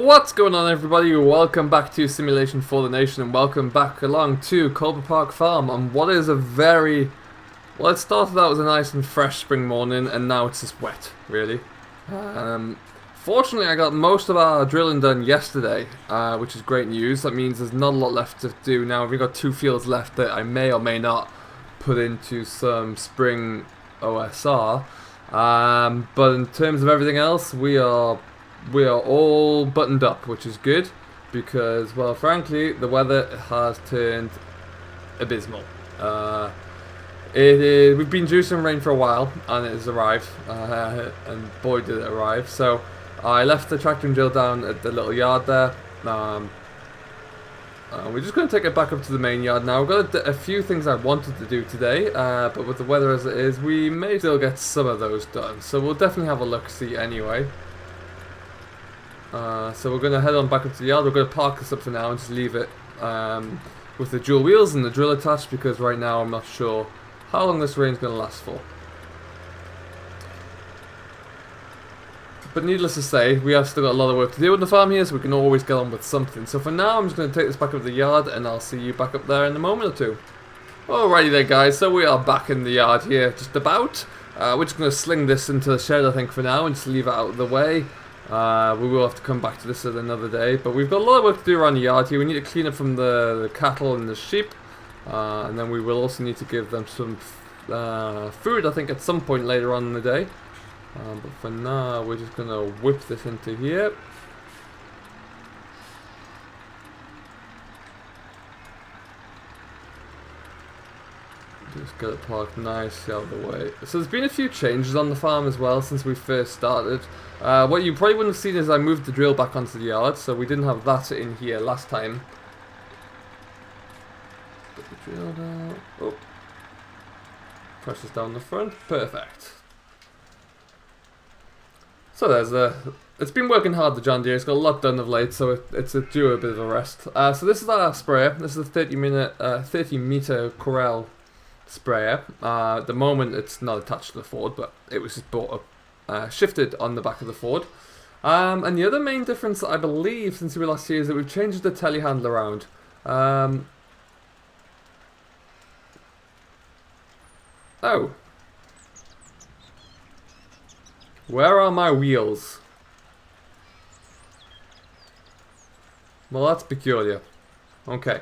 What's going on, everybody? Welcome back to Simulation for the Nation, and welcome back along to Coldborough Park Farm on what is a very... Well, it started out as a nice and fresh spring morning, and now it's just wet, really. Fortunately, I got most of our drilling done yesterday, which is great news. That means there's not a lot left to do now. We've got 2 fields left that I may or may not put into some spring OSR. But in terms of everything else, we are all buttoned up, which is good, because, well, frankly, the weather has turned abysmal. We've been due some rain for a while, and it has arrived, and boy did it arrive. So I left the tractor and drill down at the little yard there. We're just going to take it back up to the main yard now. We've got a few things I wanted to do today, but with the weather as it is, we may still get some of those done. So we'll definitely have a look-see anyway. So we're going to head on back up to the yard. We're going to park this up for now and just leave it with the dual wheels and the drill attached, because right now I'm not sure how long this rain's going to last for. But needless to say, we have still got a lot of work to do on the farm here, so we can always get on with something. So for now, I'm just going to take this back up to the yard, and I'll see you back up there in a moment or two. Alrighty there, guys, so we are back in the yard here, just about. We're just going to sling this into the shed, I think, for now, and just leave it out of the way. We will have to come back to this at another day, but we've got a lot of work to do around the yard here. We need to clean up from the cattle and the sheep, and then we will also need to give them some food, I think, at some point later on in the day. But for now, we're just going to whip this into here. Just get it parked nicely out of the way. So there's been a few changes on the farm as well since we first started. What you probably wouldn't have seen is I moved the drill back onto the yard, so we didn't have that in here last time. Put the drill down. Oh. Press this down the front. Perfect. So there's it's been working hard, the John Deere. It's got a lot done of late, so it's due a bit of a rest. So this is our sprayer. This is a 30 meter Corel sprayer. At the moment, it's not attached to the Ford, but it was just brought up, shifted on the back of the Ford. And the other main difference, I believe, since we were last here, is that we've changed the telehandler around. Oh. Where are my wheels? Well, that's peculiar. Okay.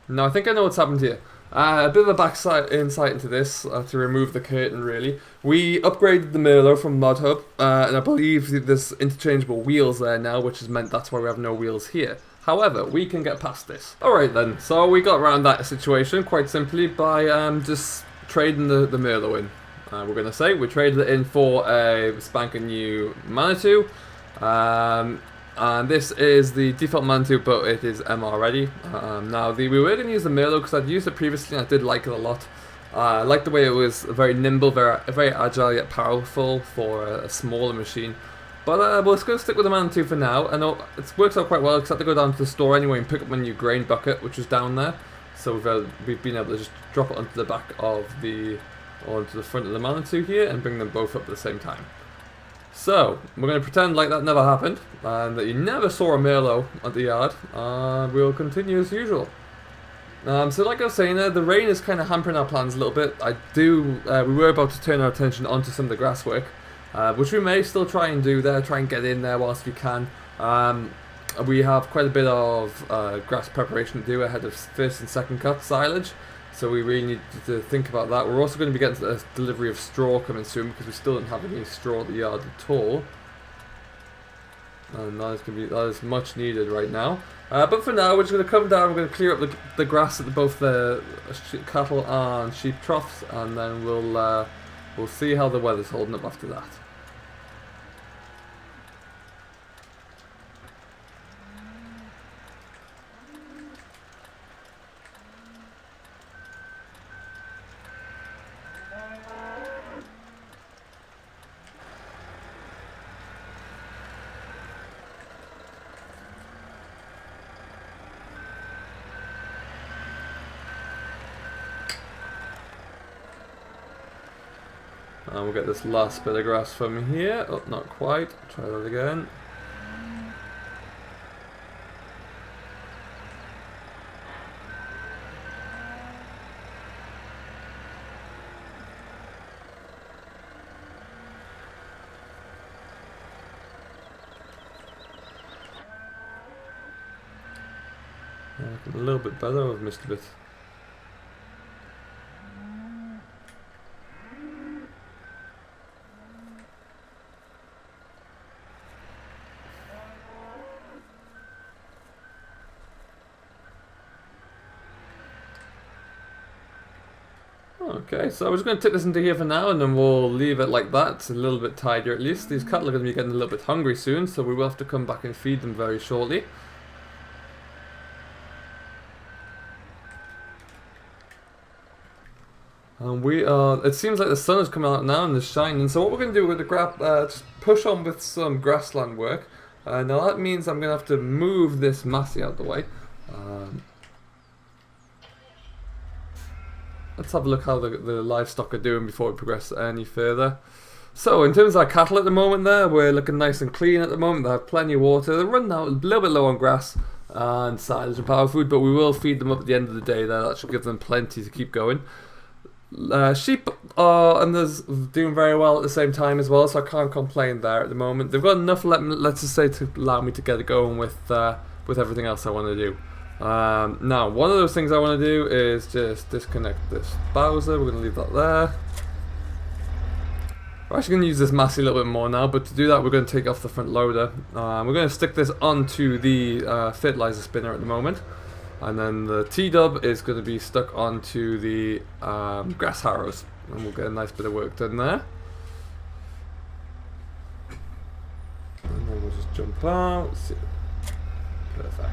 Now, I think I know what's happened here. A bit of a insight into this, to remove the curtain, really. We upgraded the Merlot from Mod Hub, and I believe there's interchangeable wheels there now, which has meant that's why we have no wheels here. However, we can get past this. Alright then, so we got around that situation quite simply by just trading the Merlot in. We're going to say we traded it in for a spanking new Manitou, and this is the default Manitou, but it is MR ready. Now we were going to use the Merlot because I'd used it previously and I did like it a lot. I liked the way it was very nimble, very agile yet powerful for a smaller machine. But we're just going to stick with the Manitou for now. I know it works out quite well because I had to go down to the store anyway and pick up my new grain bucket, which was down there. So we've been able to just drop it onto the back of onto the front of the Manitou here and bring them both up at the same time. So, we're going to pretend like that never happened and that you never saw a Merlot at the yard, and we'll continue as usual. So like I was saying, the rain is kind of hampering our plans a little bit. We were about to turn our attention onto some of the grass work, which we may still try and do there, try and get in there whilst we can. We have quite a bit of grass preparation to do ahead of first and second cut silage. So we really need to think about that. We're also going to be getting a delivery of straw coming soon because we still don't have any straw at the yard at all. And that is much needed right now. But for now, we're just going to come down. We're going to clear up the grass at both the cattle and sheep troughs, and then we'll see how the weather's holding up after that. And we'll get this last bit of grass from here. Oh, not quite. Try that again. A little bit better, I've missed a bit. Okay, so we're just going to tip this into here for now, and then we'll leave it like that. It's a little bit tidier at least. These cattle are going to be getting a little bit hungry soon, so we will have to come back and feed them very shortly. And we are, it seems like the sun is coming out now and it's shining, so what we're going to do, we're going to grab, just push on with some grassland work. Now that means I'm going to have to move this Massey out of the way. Let's have a look how the livestock are doing before we progress any further. So in terms of our cattle at the moment there, we're looking nice and clean at the moment. They have plenty of water. They're running out a little bit low on grass and silage and power food, but we will feed them up at the end of the day there. That should give them plenty to keep going. Sheep are and there's doing very well at the same time as well, so I can't complain there at the moment. They've got enough, let's just say, to allow me to get it going with everything else I want to do. Now, one of those things I want to do is just disconnect this Bowser. We're going to leave that there. We're actually going to use this Massey a little bit more now, but to do that we're going to take off the front loader. We're going to stick this onto the fertilizer spinner at the moment. And then the T-dub is going to be stuck onto the grass harrows. And we'll get a nice bit of work done there. And then we'll just jump out. Perfect.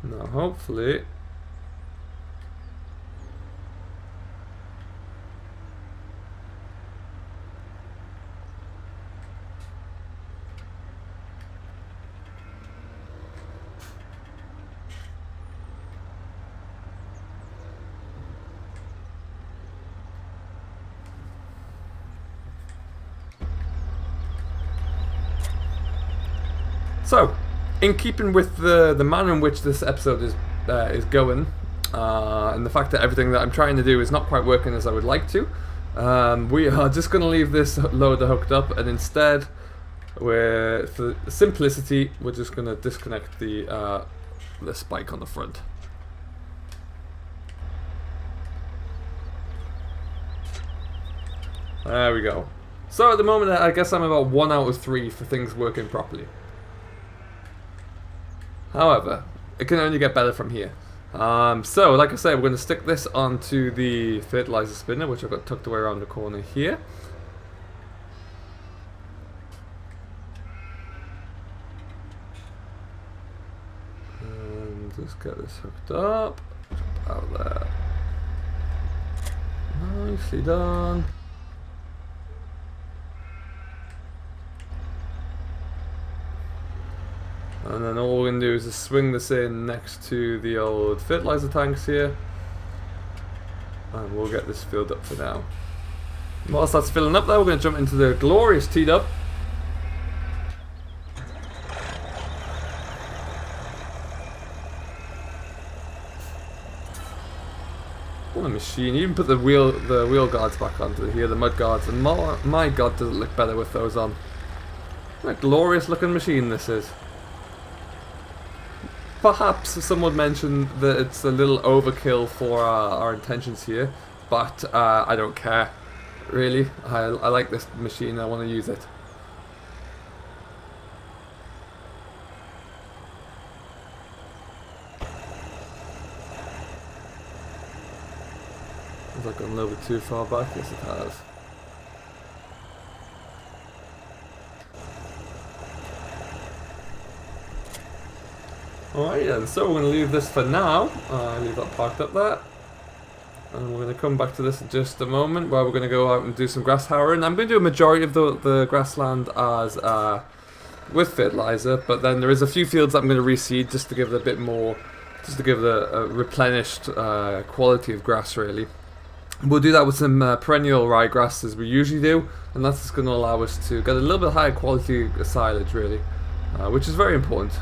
Now hopefully so, in keeping with the manner in which this episode is going, and the fact that everything that I'm trying to do is not quite working as I would like to, we are just going to leave this loader hooked up, and instead, for simplicity, we're just going to disconnect the spike on the front. There we go. So at the moment, I guess I'm about 1 out of 3 for things working properly. However, it can only get better from here. So, like I said, we're going to stick this onto the fertilizer spinner, which I've got tucked away around the corner here. And just get this hooked up. Jump out there. Nicely done. And then all we're going to do is just swing this in next to the old fertilizer tanks here. And we'll get this filled up for now. Whilst that's filling up there, we're going to jump into the glorious T-dub. What a machine. You even put the wheel guards back onto here, the mud guards, and my god does it look better with those on. What a glorious looking machine this is. Perhaps some would mention that it's a little overkill for our intentions here, but I don't care, really. I like this machine, I want to use it. Has that gone a little bit too far back? Yes, it has. Alright then, so we're going to leave this for now. Leave that parked up there. And we're going to come back to this in just a moment, where we're going to go out and do some grass harrowing. I'm going to do a majority of the grassland as with fertilizer, but then there is a few fields that I'm going to reseed just to give it a bit more, just to give it a replenished quality of grass really. We'll do that with some perennial ryegrass as we usually do, and that's just going to allow us to get a little bit higher quality silage really, which is very important.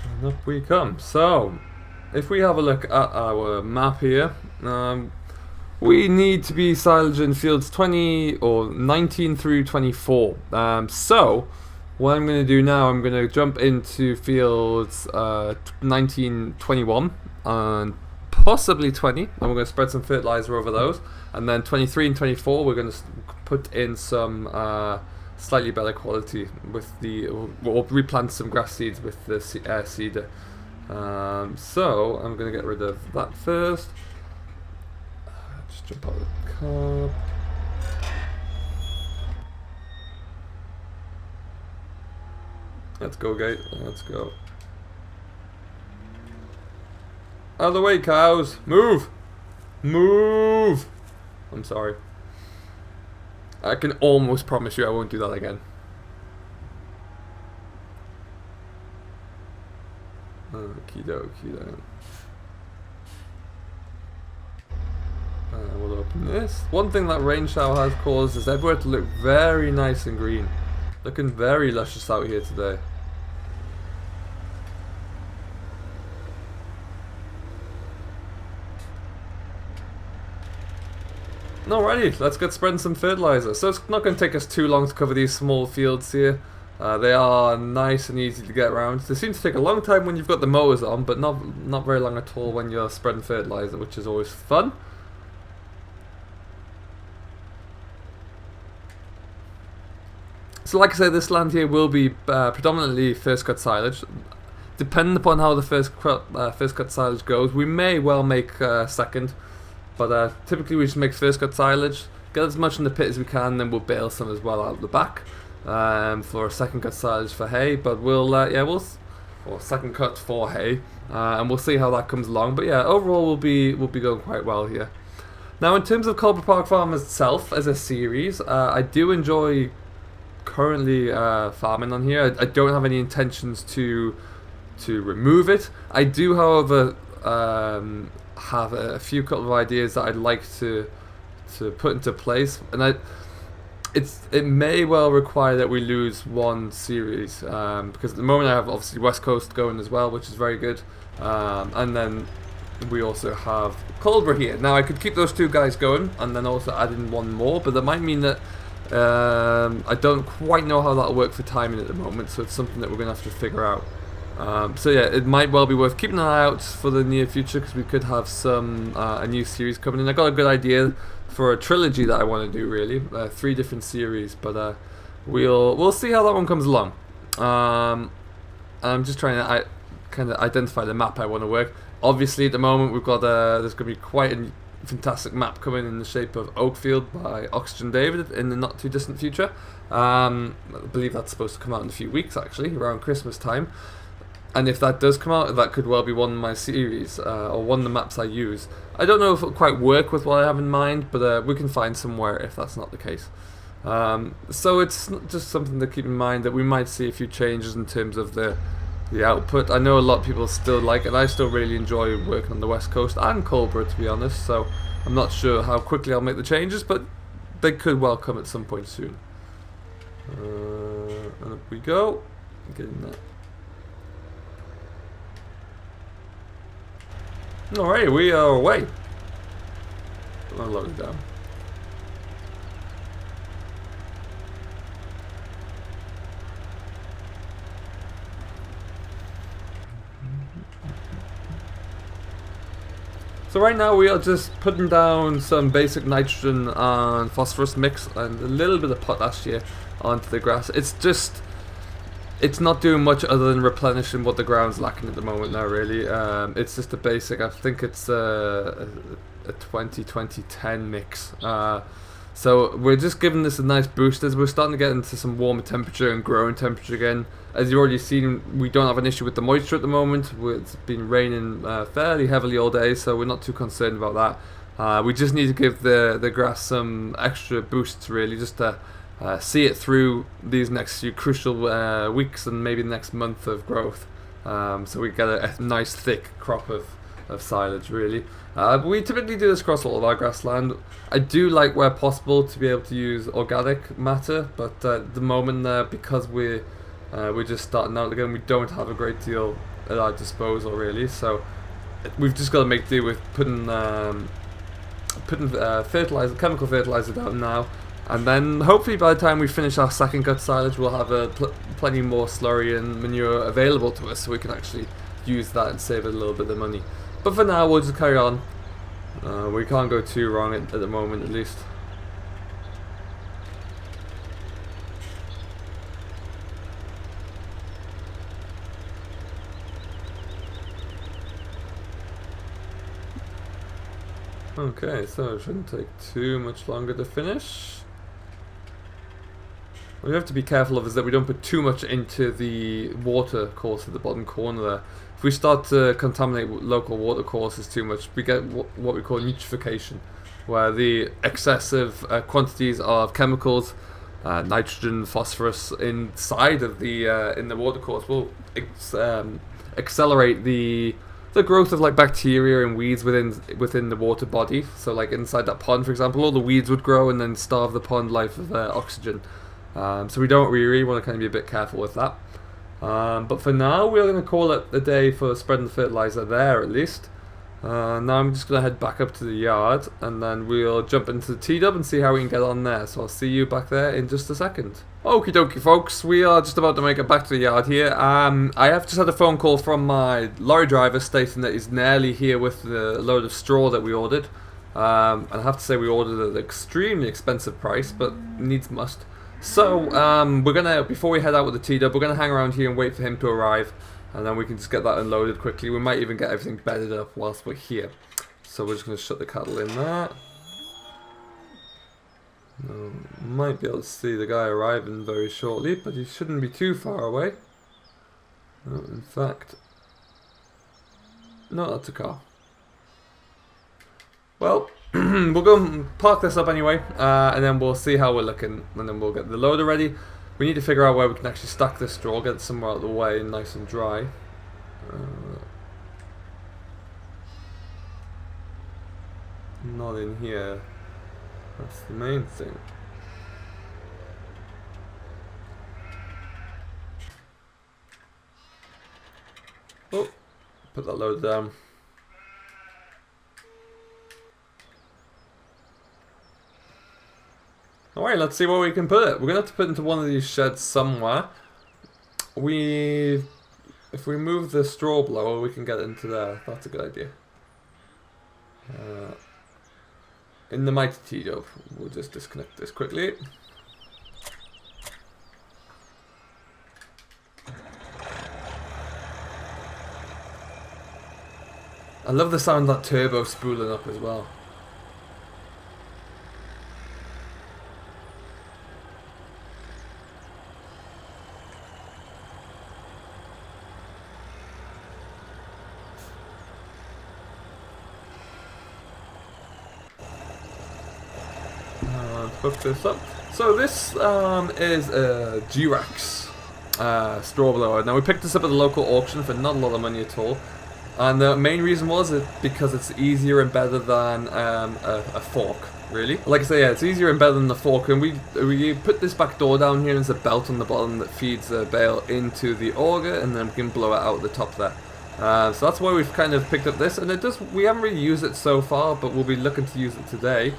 And up we come. So, if we have a look at our map here, what we need to be silaging fields 20 or 19 through 24. So what I'm going to do now, I'm going to jump into fields 19, 21 and possibly 20, and we're going to spread some fertilizer over those. And then 23 and 24, we're going to put in some slightly better quality with the, or replant some grass seeds with the seeder. So I'm going to get rid of that first. Just jump out of the car. Let's go, Gate. Let's go. Out of the way, cows. Move. Move. I'm sorry. I can almost promise you I won't do that again. Okie dokie then. We'll open this. One thing that rain shower has caused is everywhere to look very nice and green. Looking very luscious out here today. Alrighty, let's get spreading some fertilizer. So it's not going to take us too long to cover these small fields here. They are nice and easy to get around. They seem to take a long time when you've got the mowers on, but not very long at all when you're spreading fertilizer, which is always fun. So like I said, this land here will be predominantly first cut silage. Depending upon how the first cut silage goes, we may well make second. But typically we just make first cut silage, get as much in the pit as we can, then we'll bale some as well out the back for a second cut silage for hay. But or second cut for hay, and we'll see how that comes along. But yeah, overall we'll be going quite well here. Now in terms of Coldborough Park Farm itself as a series, I do enjoy currently farming on here. I don't have any intentions to remove it. I do, however, have a few couple of ideas that I'd like to put into place, and it may well require that we lose one series, because at the moment I have obviously West Coast going as well, which is very good, and then we also have Coldborough here. Now I could keep those two guys going and then also add in one more, but that might mean that I don't quite know how that'll work for timing at the moment, so it's something that we're going to have to figure out. So yeah, it might well be worth keeping an eye out for the near future, because we could have a new series coming in. I got a good idea for a trilogy that I want to do, really, 3 different series, but we'll see how that one comes along. I'm just trying to kind of identify the map I want to work. Obviously, at the moment we've got there's going to be quite a fantastic map coming in the shape of Oakfield by Oxygen David in the not too distant future. I believe that's supposed to come out in a few weeks, actually, around Christmas time. And if that does come out, that could well be one of my series, or one of the maps I use. I don't know if it'll quite work with what I have in mind, but we can find somewhere if that's not the case. So it's just something to keep in mind, that we might see a few changes in terms of the output. I know a lot of people still like it. I still really enjoy working on the West Coast and Coldborough, to be honest, so I'm not sure how quickly I'll make the changes, but they could well come at some point soon. And up we go. Getting that. Alright, we are away. I'll load it down. So right now we are just putting down some basic nitrogen and phosphorus mix and a little bit of potash here onto the grass. It's not doing much other than replenishing what the ground's lacking at the moment now, really. It's just a basic, I think it's a 20-20-10 mix. So we're just giving this a nice boost as we're starting to get into some warmer temperature and growing temperature again. As you've already seen, we don't have an issue with the moisture at the moment. It's been raining fairly heavily all day, so we're not too concerned about that. We just need to give the grass some extra boosts, really, just to see it through these next few crucial weeks and maybe the next month of growth, so we get a nice thick crop of silage, really. We typically do this across all of our grassland. I do like, where possible, to be able to use organic matter, but at the moment, because we're just starting out again, we don't have a great deal at our disposal, really, so we've just got to make do with putting putting fertilizer, chemical fertilizer down now, and then hopefully by the time we finish our second gut silage, we'll have plenty more slurry and manure available to us, so we can actually use that and save a little bit of money. But for now, we'll just carry on. We can't go too wrong at the moment, at least. Okay, so it shouldn't take too much longer to finish. What we have to be careful of is that we don't put too much into the water course at the bottom corner there. If we start to contaminate local water courses too much, we get what we call eutrophication, where the excessive quantities of chemicals, nitrogen, phosphorus inside of the in the water course will accelerate the growth of like bacteria and weeds within the water body. So like inside that pond, for example, all the weeds would grow and then starve the pond life of oxygen. So we really want to kind of be a bit careful with that. But for now, we're going to call it a day for spreading the fertilizer there, at least. Now I'm just going to head back up to the yard, and then we'll jump into the T-dub and see how we can get on there. So I'll see you back there in just a second. Okie dokie, folks, we are just about to make it back to the yard here. I have just had a phone call from my lorry driver stating that he's nearly here with the load of straw that we ordered. And I have to say we ordered at an extremely expensive price, but needs must. So, we're gonna, before we head out with the T-dub, we're gonna hang around here and wait for him to arrive, and then we can just get that unloaded quickly. We might even get everything bedded up whilst we're here. So we're just gonna shut the cattle in there. Might be able to see the guy arriving very shortly, but he shouldn't be too far away. No, in fact, no, that's a car. Well, we'll go and park this up anyway, and then we'll see how we're looking, and then we'll get the loader ready. We need to figure out where we can actually stack this straw, get it somewhere out of the way, nice and dry. Not in here. That's the main thing. Oh, put that load down. Alright, let's see where we can put it. We're going to have to put it into one of these sheds somewhere. If we move the straw blower, we can get it into there. That's a good idea. In the mighty T-dub. We'll just disconnect this quickly. I love the sound of that turbo spooling up as well. Hook this up. So this is a G-Rex straw blower. Now we picked this up at the local auction for not a lot of money at all, and the main reason was because it's easier and better than a fork. Really, like I say, yeah, it's easier and better than the fork. And we put this back door down here, and there's a belt on the bottom that feeds the bale into the auger, and then we can blow it out the top there. So that's why we've kind of picked up this, and we haven't really used it so far, but we'll be looking to use it today.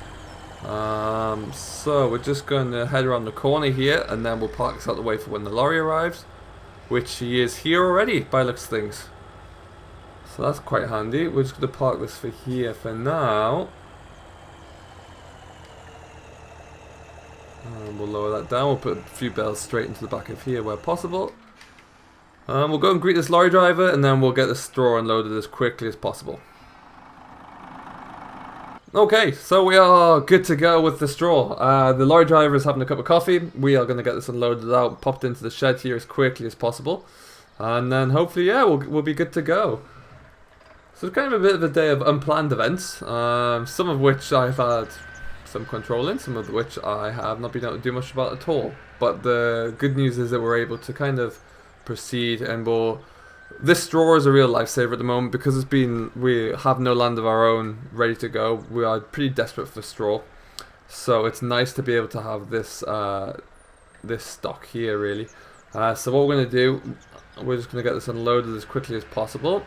So we're just going to head around the corner here, and then we'll park this out the way for when the lorry arrives, which he is here already by looks of things. So that's quite handy. We're just going to park this for here for now. And we'll lower that down. We'll put a few bales straight into the back of here where possible. We'll go and greet this lorry driver, and then we'll get the straw unloaded as quickly as possible. Okay, so we are good to go with the straw. The lorry driver is having a cup of coffee. We are going to get this unloaded out, popped into the shed here as quickly as possible. And then hopefully, yeah, we'll be good to go. So it's kind of a bit of a day of unplanned events, some of which I've had some control in, some of which I have not been able to do much about at all. But the good news is that we're able to kind of proceed, and this straw is a real lifesaver at the moment because we have no land of our own ready to go. We are pretty desperate for straw, so it's nice to be able to have this this stock here really. So what we're going to do, we're just going to get this unloaded as quickly as possible.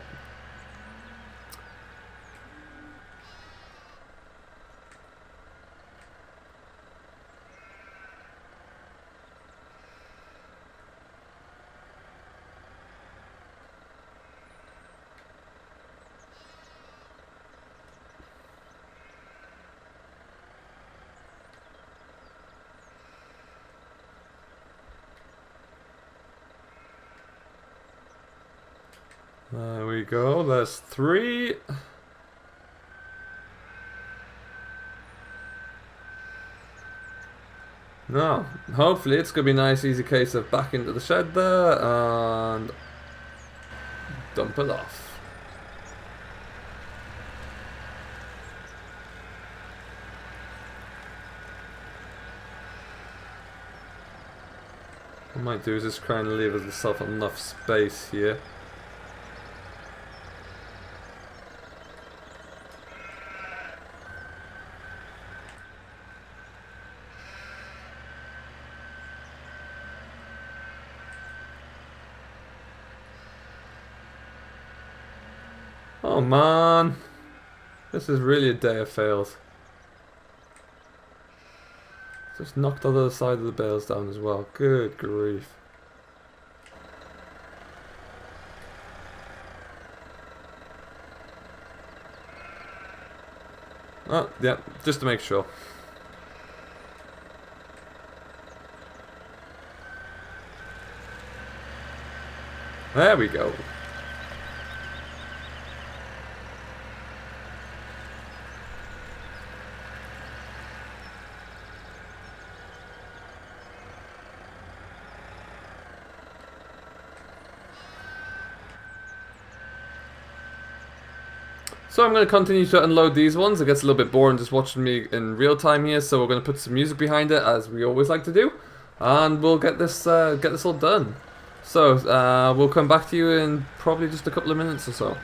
There we go, there's 3. No, hopefully it's going to be a nice easy case of back into the shed there and dump it off. What I might do is just try and leave myself enough space here. Oh man, this is really a day of fails. Just knocked the other side of the bales down as well. Good grief. Oh, yeah, just to make sure. There we go. So I'm going to continue to unload these ones. It gets a little bit boring just watching me in real time here, so we're going to put some music behind it, as we always like to do, and we'll get this all done. So we'll come back to you in probably just a couple of minutes or so.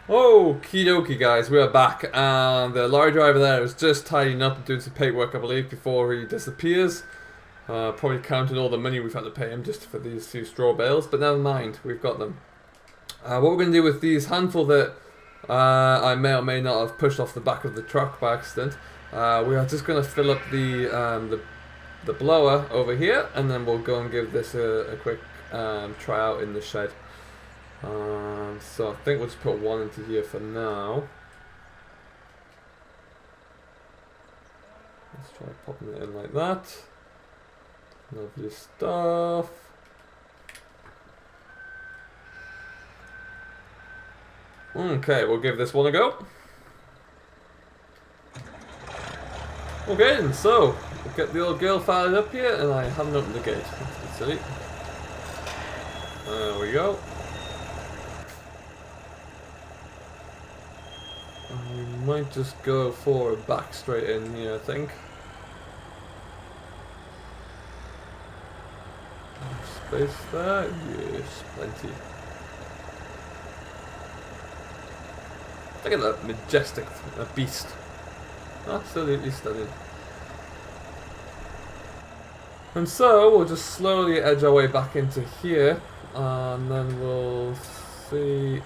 Okie dokie guys, we are back, and the lorry driver there was just tidying up and doing some paperwork I believe before he disappears. Probably counting all the money we've had to pay him just for these 2 straw bales, but never mind, we've got them. What we're going to do with these handful that I may or may not have pushed off the back of the truck by accident, we are just going to fill up the blower over here, and then we'll go and give this a quick try out in the shed. So I think we'll just put 1 into here for now. Let's try popping it in like that. Lovely stuff. Okay, we'll give this one a go. Okay, and so, we'll get the old girl fired up here, and I haven't opened the gate. That's silly. There we go. And we might just go forward back straight in here, I think. Space there? Yes, plenty. Look at that majestic beast. Absolutely stunning. And so we'll just slowly edge our way back into here, and then we'll see.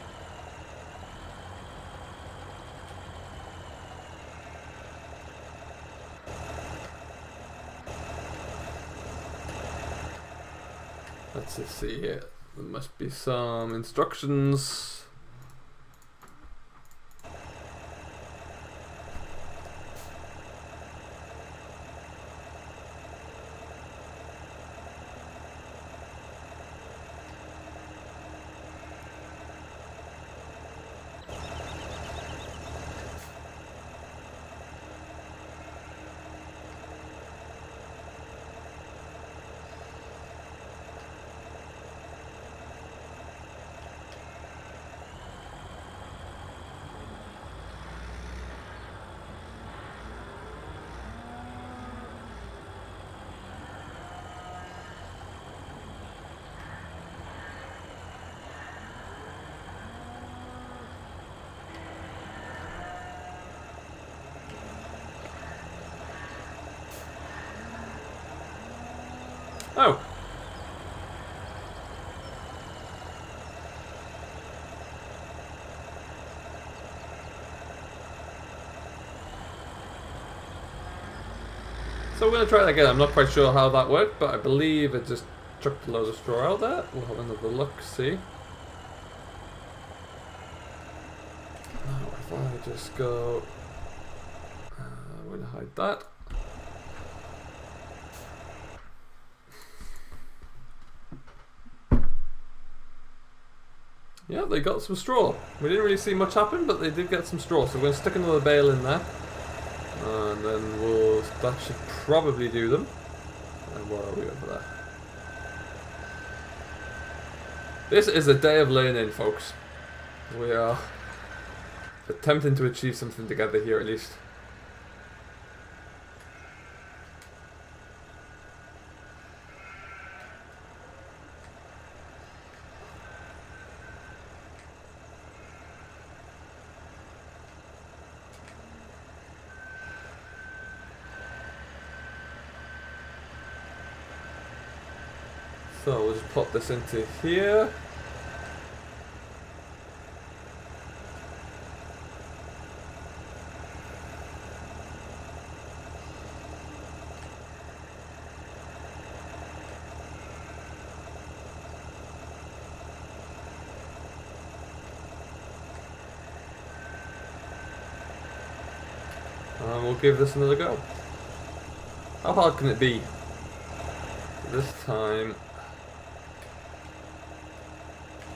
Let's just see here. There must be some instructions. Oh. So we're going to try that again. I'm not quite sure how that worked, but I believe it just chucked loads of straw out there. We'll have another look, see. Now if I just go... I'm going to hide that. Yeah, they got some straw. We didn't really see much happen, but they did get some straw. So we're going to stick another bale in there. And then that should probably do them. And what are we over there? This is a day of learning, folks. We are attempting to achieve something together here at least. So we'll just pop this into here. And we'll give this another go. How hard can it be? This time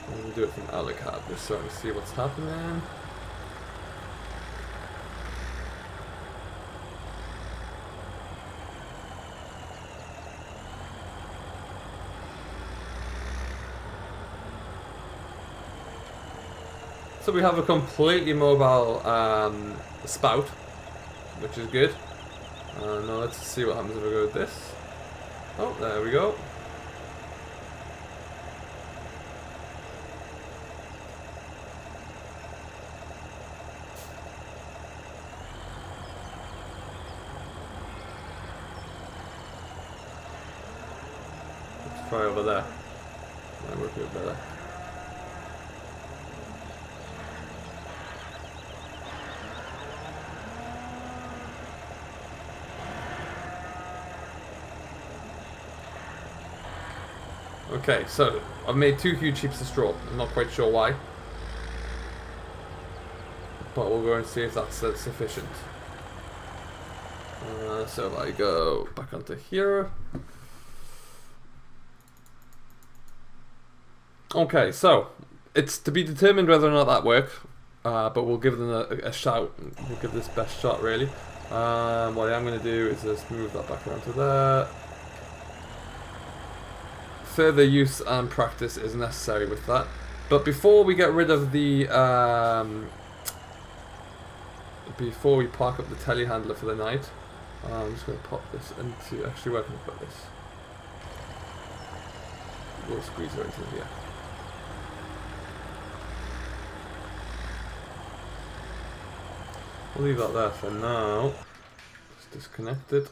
I'm going to do it from Alicab just so I can see what's happening. So we have a completely mobile spout, which is good. Now let's see what happens if I go with this. Oh, there we go. Let's try over there. Might work a bit better. Okay, so I've made 2 huge heaps of straw. I'm not quite sure why. But we'll go and see if that's sufficient. So if I go back onto here. Okay, so it's to be determined whether or not that worked. but we'll give them a shout. We'll give this best shot, really. What I am going to do is just move that back around to there. Further use and practice is necessary with that. But before we get rid of the... before we park up the telehandler for the night, I'm just going to pop this into... Actually, where can I put this? We'll squeeze it into here. We'll leave that there for now. Just disconnect it.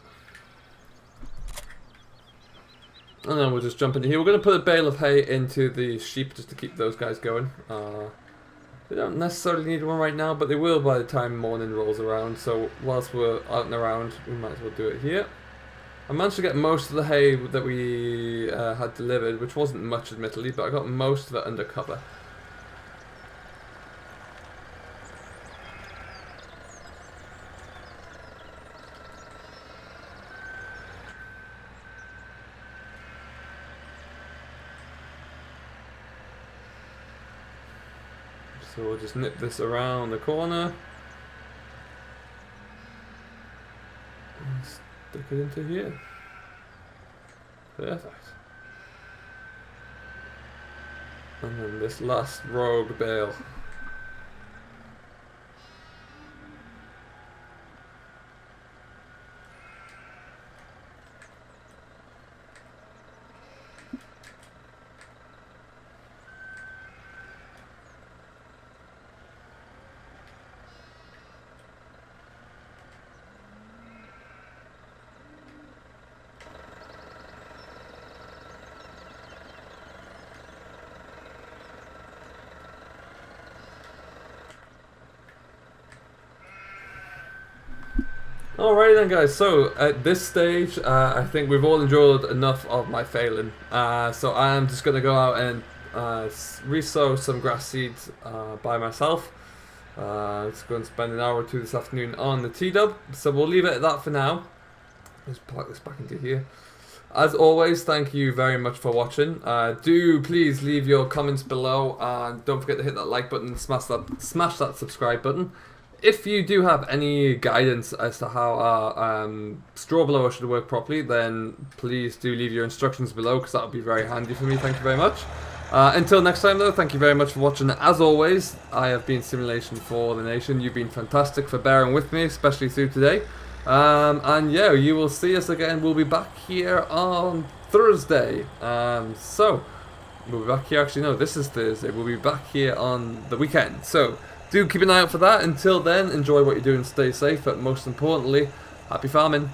And then we'll just jump into here. We're going to put a bale of hay into the sheep just to keep those guys going. They don't necessarily need one right now, but they will by the time morning rolls around. So whilst we're out and around, we might as well do it here. I managed to get most of the hay that we had delivered, which wasn't much admittedly, but I got most of it under cover. So we'll just nip this around the corner and stick it into here. Perfect. And then this last rogue bale. Alrighty then guys, so at this stage I think we've all enjoyed enough of my failing, so I'm just going to go out and re-sow some grass seeds by myself. Just going to spend an hour or two this afternoon on the T-dub, so we'll leave it at that for now. Let's plug this back into here. As always, thank you very much for watching. Do please leave your comments below and don't forget to hit that like button and smash that subscribe button. If you do have any guidance as to how our straw blower should work properly, then please do leave your instructions below because that would be very handy for me. Thank you very much. Until next time though, thank you very much for watching. As always, I have been Simulation for the Nation. You've been fantastic for bearing with me, especially through today. And yeah, you will see us again. We'll be back here on Thursday. So, we'll be back here. Actually, no, this is Thursday. We'll be back here on the weekend. So, do keep an eye out for that. Until then, enjoy what you're doing, stay safe, but most importantly, happy farming.